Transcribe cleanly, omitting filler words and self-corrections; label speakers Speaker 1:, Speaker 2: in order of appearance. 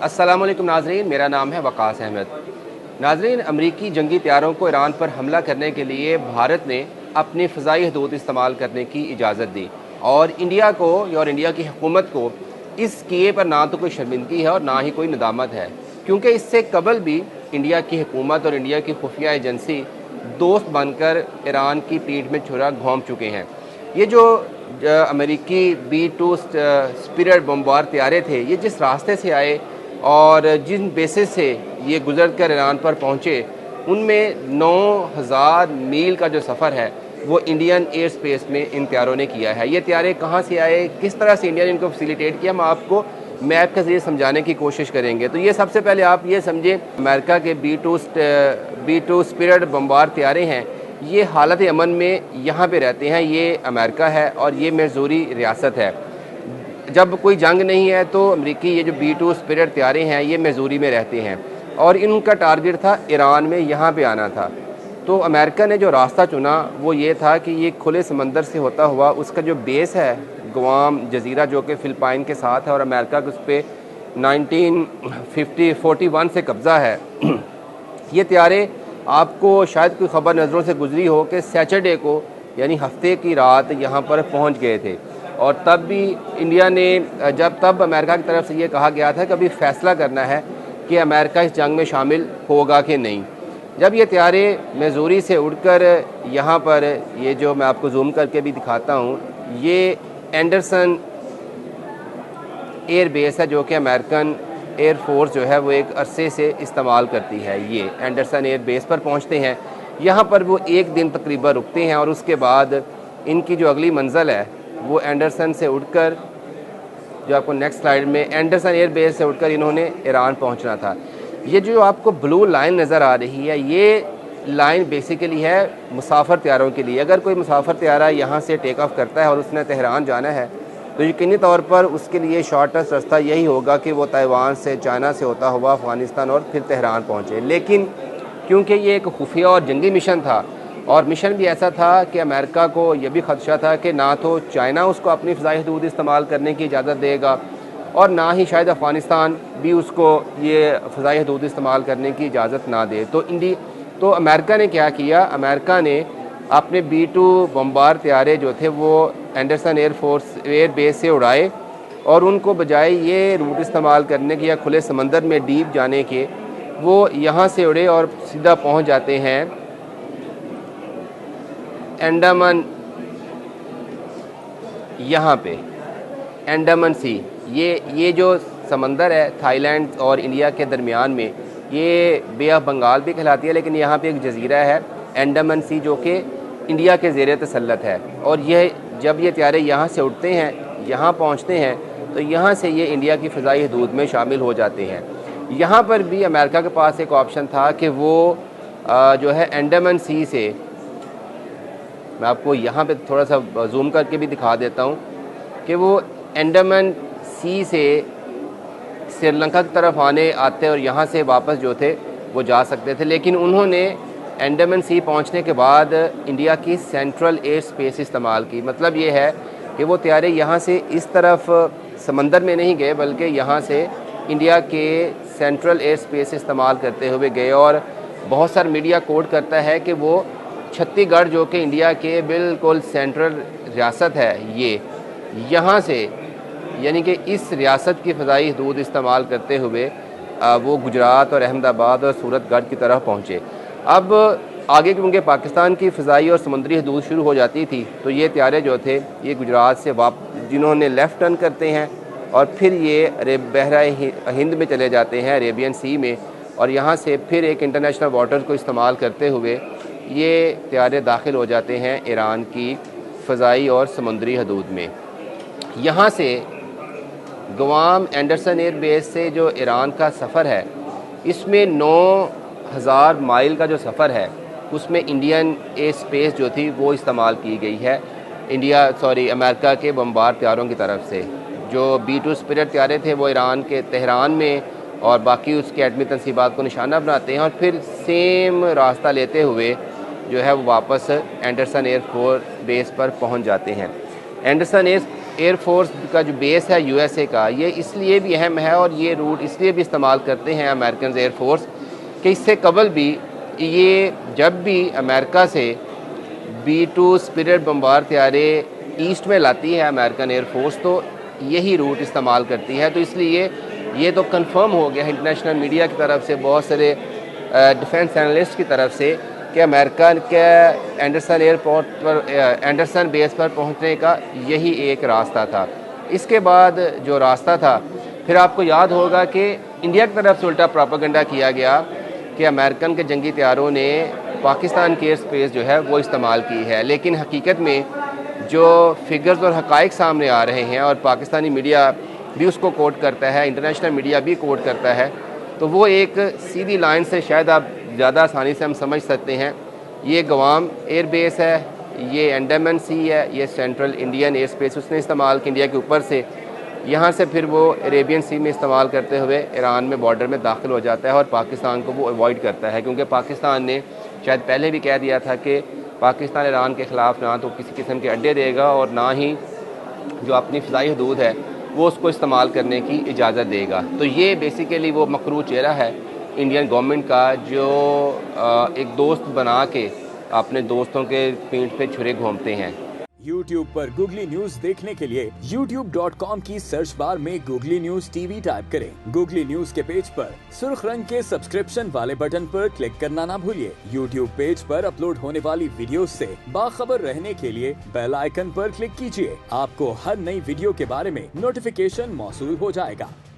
Speaker 1: अस्सलामुअलैकुम नाजरीन, मेरा नाम है वकास अहमद। नाजरीन, अमरीकी जंगी तैयारों को ईरान पर हमला करने के लिए भारत ने अपनी फ़ज़ाई हदूद इस्तेमाल करने की इजाज़त दी और इंडिया को और इंडिया की हुकूमत को इस किए पर ना तो कोई शर्मिंदगी है और ना ही कोई नदामत है, क्योंकि इससे कबल भी इंडिया की हुकूमत और इंडिया की खुफिया एजेंसी दोस्त बनकर ईरान की पीठ में छुरा घोंप चुके हैं। ये जो अमेरिकी B-2 स्पिरिट बमबार तैयारे थे, ये जिस रास्ते से आए और जिन बेसिस से ये गुजर कर ईरान पर पहुँचे, उनमें 9000 मील का जो सफ़र है वो इंडियन एयर स्पेस में इन तैयारों ने किया है। ये तैयारे कहाँ से आए, किस तरह से इंडिया ने इनको फैसिलिटेट किया, हम आपको मैप के ज़रिए समझाने की कोशिश करेंगे। तो ये सबसे पहले आप ये समझें, अमेरिका के B-2 स्पिरिट बमबार तैयारे हैं, ये हालत अमन में यहाँ पे रहते हैं। ये अमेरिका है और ये मिज़ूरी रियासत है। जब कोई जंग नहीं है तो अमरीकी ये जो B-2 स्पिरिट तैयारे हैं ये मिज़ूरी में रहते हैं और इनका टारगेट था ईरान में यहाँ पे आना था। तो अमेरिका ने जो रास्ता चुना वो ये था कि ये खुले समंदर से होता हुआ उसका जो बेस है गुआम जजीरा, जो कि फ़िलिपाइन के साथ है और अमेरिका के उस पर 1941 से कब्ज़ा है। ये तैयारे, आपको शायद कोई ख़बर नज़रों से गुजरी हो कि सैटरडे को यानी हफ्ते की रात यहाँ पर पहुँच गए थे और तब भी इंडिया ने तब अमेरिका की तरफ से ये कहा गया था कि अभी फ़ैसला करना है कि अमेरिका इस जंग में शामिल होगा कि नहीं। जब ये तैयारे मिज़ूरी से उड़कर यहाँ पर, ये जो मैं आपको जूम करके भी दिखाता हूँ, ये एंडरसन एयर बेस है जो कि अमेरिकन एयर फोर्स जो है वो एक अरसे से इस्तेमाल करती है। ये एंडरसन एयर बेस पर पहुँचते हैं, यहाँ पर वो एक दिन तकरीबन रुकते हैं और उसके बाद इनकी जो अगली मंजिल है वो एंडरसन से उड़कर, जो आपको नेक्स्ट स्लाइड में, एंडरसन एयर बेस से उड़कर इन्होंने ईरान पहुंचना था। ये जो आपको ब्लू लाइन नज़र आ रही है, ये लाइन बेसिकली है मुसाफिर तैयारों के लिए। अगर कोई मुसाफिर तैयारा यहाँ से टेक ऑफ करता है और उसने तेहरान जाना है तो यकीनी तौर पर उसके लिए शॉर्टेस्ट रास्ता यही होगा कि वो ताइवान से, चाइना से होता हुआ अफ़गानिस्तान और फिर तेहरान पहुँचे। लेकिन क्योंकि ये एक खुफिया और जंगी मिशन था और मिशन भी ऐसा था कि अमेरिका को यह भी ख़दशा था कि ना तो चाइना उसको अपनी फ़ज़ाई हदूद इस्तेमाल करने की इजाज़त देगा और ना ही शायद अफ़गानिस्तान भी उसको ये फ़ज़ाई हदूद इस्तेमाल करने की इजाज़त ना दे। तो अमेरिका ने क्या किया, अमेरिका ने अपने B-2 बमबार तैयारे जो थे वो एंडरसन एयर बेस से उड़ाए और उनको बजाय ये रूट इस्तेमाल करने के या खुले समंदर में डीप जाने के, वो यहाँ से उड़े और सीधा पहुँच जाते हैं अंडमान, यहाँ पे अंडमान सी। ये जो समंदर है थाईलैंड और इंडिया के दरमियान में, ये बे ऑफ बंगाल भी कहलाती है, लेकिन यहाँ पे एक जजीरा है अंडमान सी जो कि इंडिया के ज़ेरे तसल्लुत है। और जब ये तैयारे यहाँ से उड़ते हैं, यहाँ पहुँचते हैं, तो यहाँ से ये इंडिया की फ़ज़ाई हदूद में शामिल हो जाते हैं। यहाँ पर भी अमेरिका के पास एक ऑप्शन था कि वो जो है अंडमान सी से, मैं आपको यहाँ पे थोड़ा सा जूम करके भी दिखा देता हूँ कि वो अंडमान सी से श्रीलंका की तरफ आते और यहाँ से वापस जो थे वो जा सकते थे। लेकिन उन्होंने अंडमान सी पहुँचने के बाद इंडिया की सेंट्रल एयर स्पेस इस्तेमाल की। मतलब ये है कि वो तैयारे यहाँ से इस तरफ समंदर में नहीं गए, बल्कि यहाँ से इंडिया के सेंट्रल एयर स्पेस इस्तेमाल करते हुए गए। और बहुत सारा मीडिया कोट करता है कि वो छत्तीसगढ़ जो कि इंडिया के बिल्कुल सेंट्रल रियासत है, ये यहाँ से यानी कि इस रियासत की फ़ज़ाई हदूद इस्तेमाल करते हुए वो गुजरात और अहमदाबाद और सूरतगढ़ की तरफ पहुँचे। अब आगे क्योंकि पाकिस्तान की फ़ज़ाई और समुद्री हदूद शुरू हो जाती थी, तो ये तैयारे जो थे ये गुजरात से जिन्होंने लेफ़्ट टर्न करते हैं और फिर ये बहरा हिंद में चले जाते हैं, अरेबियन सी में, और यहाँ से फिर एक इंटरनेशनल वाटर को इस्तेमाल करते हुए ये तैयारे दाखिल हो जाते हैं ईरान की फ़ज़ाई और समुद्री हदूद में। यहाँ से गुआम एंडरसन एयर बेस से जो ईरान का सफ़र है, इसमें 9000 माइल का जो सफ़र है उसमें इंडियन एयर स्पेस जो थी वो इस्तेमाल की गई है अमेरिका के बमबार तैयारों की तरफ से। जो B-2 स्पिरिट तैयारे थे वो ईरान के तेहरान में और बाकी उसके एटमी तनसीबात को निशाना बनाते हैं और फिर सेम रास्ता लेते हुए जो है वो वापस एंडरसन एयर फोर्स बेस पर पहुंच जाते हैं। एंडरसन एयर एयरफोर्स का जो बेस है यूएसए का, ये इसलिए भी अहम है और ये रूट इसलिए भी इस्तेमाल करते हैं अमेरिकन एयरफोर्स कि इससे कबल भी ये जब भी अमेरिका से B-2 स्पिरिट बम्बार त्यारे ईस्ट में लाती है अमेरिकन एयरफोर्स, तो यही रूट इस्तेमाल करती है। तो इसलिए ये तो कंफर्म हो गया इंटरनेशनल मीडिया की तरफ से, बहुत सारे डिफेंस एनालिस्ट की तरफ से, कि अमेरिका के एंडरसन एयरपोर्ट पर एंडरसन बेस पर पहुंचने का यही एक रास्ता था। इसके बाद जो रास्ता था, फिर आपको याद होगा कि इंडिया की तरफ से उल्टा प्रोपेगेंडा किया गया कि अमेरिकन के जंगी तैयारों ने पाकिस्तान की एयर स्पेस जो है वो इस्तेमाल की है। लेकिन हकीकत में जो फिगर्स और हक़ाइक़ सामने आ रहे हैं, और पाकिस्तानी मीडिया भी उसको कोट करता है, इंटरनेशनल मीडिया भी कोट करता है, तो वो एक सीधी लाइन से शायद आप ज़्यादा आसानी से हम समझ सकते हैं। ये गवाम एयर बेस है, ये अंडमान सी है, ये सेंट्रल इंडियन एयर स्पेस उसने इस्तेमाल किया इंडिया के ऊपर से। यहाँ से फिर वो अरेबियन सी में इस्तेमाल करते हुए ईरान में बॉर्डर में दाखिल हो जाता है और पाकिस्तान को वो अवॉइड करता है, क्योंकि पाकिस्तान ने शायद पहले भी कह दिया था कि पाकिस्तान ईरान के ख़िलाफ़ ना तो किसी किस्म के अड्डे देगा और ना ही जो अपनी फ़िज़ाई हदूद है वो उसको इस्तेमाल करने की इजाज़त देगा। तो ये बेसिकली वो मकरू चेहरा है इंडियन गवर्नमेंट का, जो एक दोस्त बना के अपने दोस्तों के पीठ पे छुरे घूमते हैं।
Speaker 2: YouTube पर गूगली न्यूज देखने के लिए youtube.com की सर्च बार में गूगली न्यूज टीवी टाइप करें। गूगली न्यूज के पेज पर सुर्ख रंग के सब्सक्रिप्शन वाले बटन पर क्लिक करना ना भूलिए। YouTube पेज पर अपलोड होने वाली वीडियो से बाखबर रहने के लिए बेल आइकन पर क्लिक कीजिए। आपको हर नई वीडियो के बारे में नोटिफिकेशन मौसूल हो जाएगा।